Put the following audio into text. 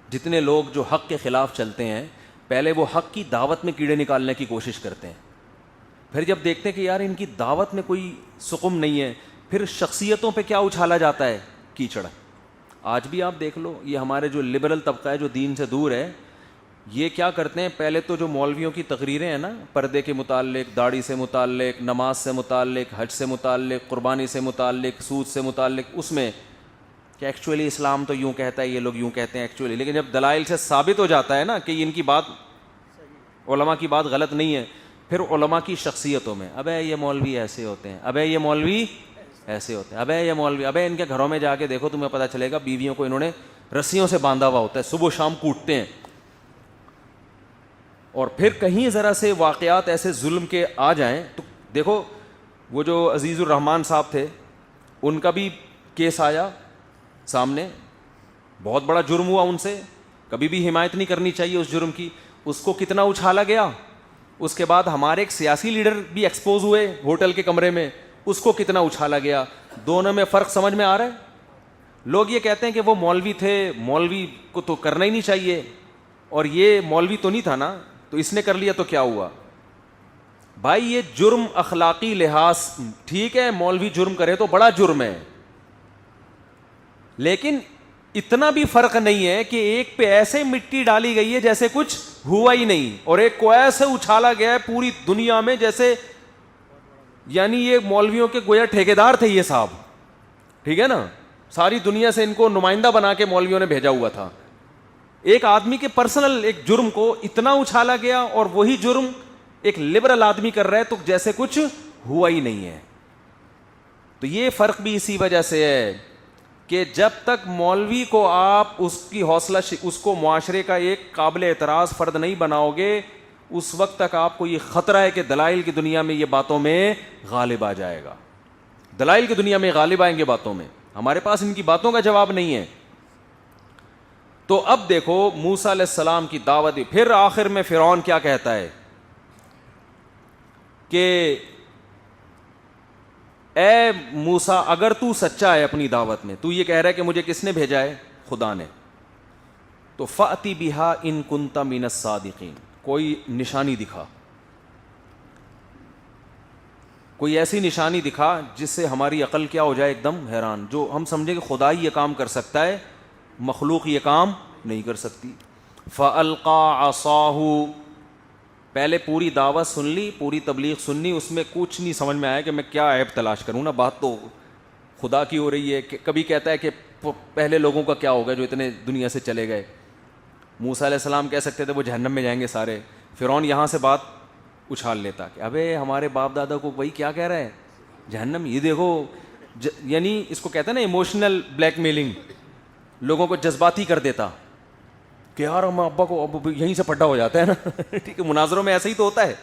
جتنے لوگ جو حق کے خلاف چلتے ہیں پہلے وہ حق کی دعوت میں کیڑے نکالنے کی کوشش کرتے ہیں، پھر جب دیکھتے ہیں کہ یار ان کی دعوت میں کوئی سقم نہیں ہے، پھر شخصیتوں پہ کیا اچھالا جاتا ہے، کیچڑ۔ آج بھی آپ دیکھ لو، یہ ہمارے جو لبرل طبقہ ہے جو دین سے دور ہے، یہ کیا کرتے ہیں، پہلے تو جو مولویوں کی تقریریں ہیں نا، پردے کے متعلق، داڑھی سے متعلق، نماز سے متعلق، حج سے متعلق، قربانی سے متعلق، سود سے متعلق، اس میں کہ ایکچولی اسلام تو یوں کہتا ہے، یہ لوگ یوں کہتے ہیں ایکچولی، لیکن جب دلائل سے ثابت ہو جاتا ہے نا کہ ان کی بات، علماء کی بات غلط نہیں ہے، پھر علماء کی شخصیتوں میں، ابے یہ مولوی ایسے ہوتے ہیں، ابے یہ مولوی ایسے ہوتے ہیں، ابے یہ مولوی، ابے ان کے گھروں میں جا کے دیکھو تمہیں پتہ چلے گا بیویوں کو انہوں نے رسیوں سے باندھا ہوا ہوتا ہے، صبح شام کوٹتے ہیں۔ اور پھر کہیں ذرا سے واقعات ایسے ظلم کے آ جائیں تو دیکھو، وہ جو عزیز الرحمان صاحب تھے ان کا بھی کیس آیا سامنے، بہت بڑا جرم ہوا ان سے، کبھی بھی حمایت نہیں کرنی چاہیے اس جرم کی، اس کو کتنا اچھالا گیا۔ اس کے بعد ہمارے ایک سیاسی لیڈر بھی ایکسپوز ہوئے ہوٹل کے کمرے میں، اس کو کتنا اچھالا گیا۔ دونوں میں فرق سمجھ میں آ رہا ہے؟ لوگ یہ کہتے ہیں کہ وہ مولوی تھے، مولوی کو تو کرنا ہی نہیں چاہیے، اور یہ مولوی تو نہیں تھا نا تو اس نے کر لیا تو کیا ہوا؟ بھائی یہ جرم اخلاقی لحاظ ٹھیک ہے، مولوی جرم کرے تو بڑا جرم ہے، لیکن اتنا بھی فرق نہیں ہے کہ ایک پہ ایسے مٹی ڈالی گئی ہے جیسے کچھ ہوا ہی نہیں، اور ایک کو ایسے اچھالا گیا ہے پوری دنیا میں جیسے، یعنی یہ مولویوں کے گویا ٹھیکیدار تھے یہ صاحب، ٹھیک ہے نا، ساری دنیا سے ان کو نمائندہ بنا کے مولویوں نے بھیجا ہوا تھا۔ ایک آدمی کے پرسنل ایک جرم کو اتنا اچھالا گیا، اور وہی جرم ایک لبرل آدمی کر رہا ہے تو جیسے کچھ ہوا ہی نہیں ہے۔ تو یہ فرق بھی اسی وجہ سے ہے کہ جب تک مولوی کو آپ اس کی حوصلہ اس کو معاشرے کا ایک قابل اعتراض فرد نہیں بناؤ گے، اس وقت تک آپ کو یہ خطرہ ہے کہ دلائل کی دنیا میں یہ باتوں میں غالب آ جائے گا، دلائل کی دنیا میں غالب آئیں گے باتوں میں، ہمارے پاس ان کی باتوں کا جواب نہیں ہے۔ تو اب دیکھو موسیٰ علیہ السلام کی دعوت، پھر آخر میں فرعون کیا کہتا ہے کہ اے موسیٰ اگر تو سچا ہے اپنی دعوت میں، تو یہ کہہ رہا ہے کہ مجھے کس نے بھیجا ہے؟ خدا نے، تو فأتی بہا ان کنت من الصادقین، کوئی نشانی دکھا، کوئی ایسی نشانی دکھا جس سے ہماری عقل کیا ہو جائے ایک دم حیران، جو ہم سمجھیں کہ خدا ہی یہ کام کر سکتا ہے، مخلوق یہ کام نہیں کر سکتی۔ فَأَلْقَى عَصَاهُ، پہلے پوری دعوت سن لی، پوری تبلیغ سننی، اس میں کچھ نہیں سمجھ میں آیا کہ میں کیا عیب تلاش کروں نا، بات تو خدا کی ہو رہی ہے۔ کبھی کہتا ہے کہ پہلے لوگوں کا کیا ہوگا جو اتنے دنیا سے چلے گئے، موسیٰ علیہ السلام کہہ سکتے تھے وہ جہنم میں جائیں گے سارے، فرعون یہاں سے بات اچھال لیتا کہ ابے ہمارے باپ دادا کو وہی کیا کہہ رہا ہے، جہنم، یہ دیکھو، یعنی اس کو کہتے ہیں نا ایموشنل بلیک میلنگ، لوگوں کو جذباتی کر دیتا کہ یار ہم ابا کو اب یہیں سے پٹا ہو جاتا ہے نا ٹھیک ہے، مناظروں میں ایسا ہی تو ہوتا ہے۔